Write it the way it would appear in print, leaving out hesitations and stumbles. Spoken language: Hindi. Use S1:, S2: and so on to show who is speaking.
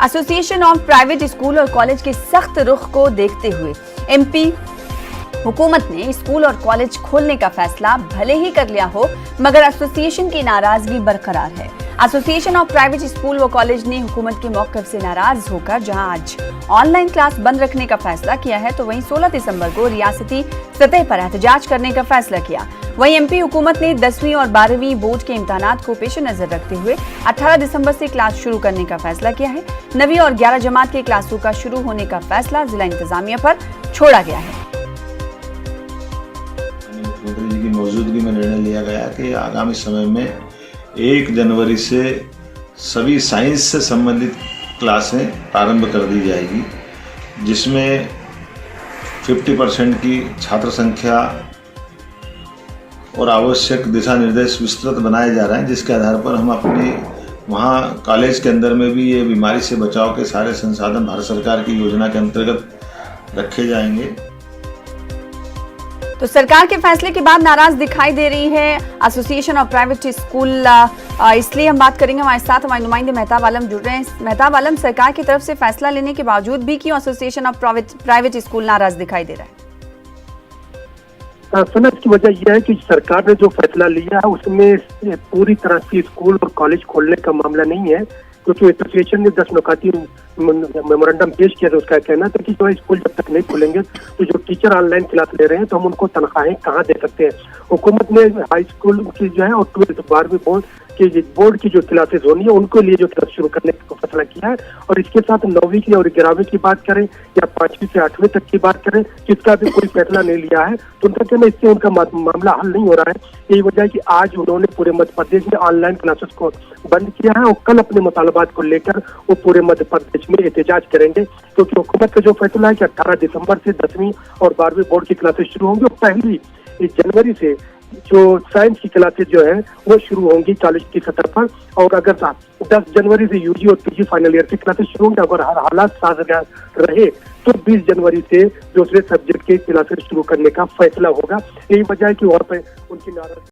S1: एसोसिएशन ऑफ प्राइवेट स्कूल और कॉलेज के सख्त रुख को देखते हुए एमपी हुकूमत ने स्कूल और कॉलेज खोलने का फैसला भले ही कर लिया हो, मगर एसोसिएशन की नाराजगी बरकरार है। एसोसिएशन ऑफ प्राइवेट स्कूल व कॉलेज ने हुकूमत के मौक़िफ़ से नाराज होकर जहां आज ऑनलाइन क्लास बंद रखने का फैसला किया है, तो वहीं 16 दिसंबर को रियासती सतह पर एहतजाज करने का फैसला किया। वहीं एमपी हुकूमत ने 10वीं और 12वीं बोर्ड के इम्तिहानात को पेश नजर रखते हुए 18 दिसंबर से क्लास शुरू करने का फैसला किया है। 9वीं और 11 जमात के क्लासों का शुरू होने का फैसला जिला इंतजामिया पर छोड़ा गया है।
S2: मुख्यमंत्री जी की मौजूदगी में निर्णय लिया गया कि आगामी समय में 1 जनवरी से सभी साइंस से संबंधित क्लासें प्रारंभ कर दी जाएगी, जिसमें 50% की छात्र संख्या और आवश्यक दिशा निर्देश विस्तृत बनाए जा रहे हैं, जिसके आधार पर हम अपने वहाँ कॉलेज के अंदर में भी ये बीमारी से बचाव के सारे संसाधन भारत सरकार की योजना के अंतर्गत रखे जाएंगे।
S1: तो सरकार के फैसले के बाद नाराज दिखाई दे रही है एसोसिएशन ऑफ प्राइवेट स्कूल, इसलिए हम बात करेंगे। हमारे साथ हमारे नुमाइंदे मेहताब आलम जुड़ रहे हैं। मेहताब आलम, सरकार की तरफ से फैसला लेने के बावजूद भी क्यों एसोसिएशन ऑफ प्राइवेट स्कूल नाराज दिखाई दे रहा है?
S3: सुना, इसकी वजह यह है कि सरकार ने जो फैसला लिया है उसमें पूरी तरह से स्कूल और कॉलेज खोलने का मामला नहीं है, क्योंकि एसोसिएशन ने 10 नुकाती मेमोरेंडम पेश किया था। उसका कहना था कि जो स्कूल जब तक नहीं खुलेंगे तो जो टीचर ऑनलाइन क्लास ले रहे हैं तो हम उनको तनख्वाहें कहाँ दे सकते हैं। हुकूमत ने हाई स्कूल की जो है और 12th 12वीं बोर्ड की जो क्लासेस होनी है उनको लिए जो क्लास शुरू करने का फैसला किया है। और इसके साथ 9वीं की और 11वीं की बात करें या 5वीं से 8वीं तक की बात करें, जिसका भी कोई फैसला नहीं लिया है, तो उनका कहना इससे उनका मामला हल नहीं हो रहा है। यही वजह है कि आज उन्होंने पूरे मध्य प्रदेश में ऑनलाइन क्लासेस को बंद किया है और कल अपने मुतालबात को लेकर वो पूरे मध्य प्रदेश में एहतजाज करेंगे, क्योंकि हुकूमत का जो फैसला है कि 18 दिसंबर से 10वीं और 12वीं बोर्ड की क्लासेस शुरू होंगी और 1 जनवरी से जो साइंस की क्लासेस जो है वो शुरू होंगी कॉलेज की सतह पर। और अगर 10 जनवरी से यूजी और पीजी फाइनल ईयर की क्लासेस शुरू होंगी, अगर हर हालात साजगार रहे तो 20 जनवरी से दूसरे सब्जेक्ट के क्लासेस शुरू करने का फैसला होगा। यही वजह है कि वहाँ पे उनकी नाराजगी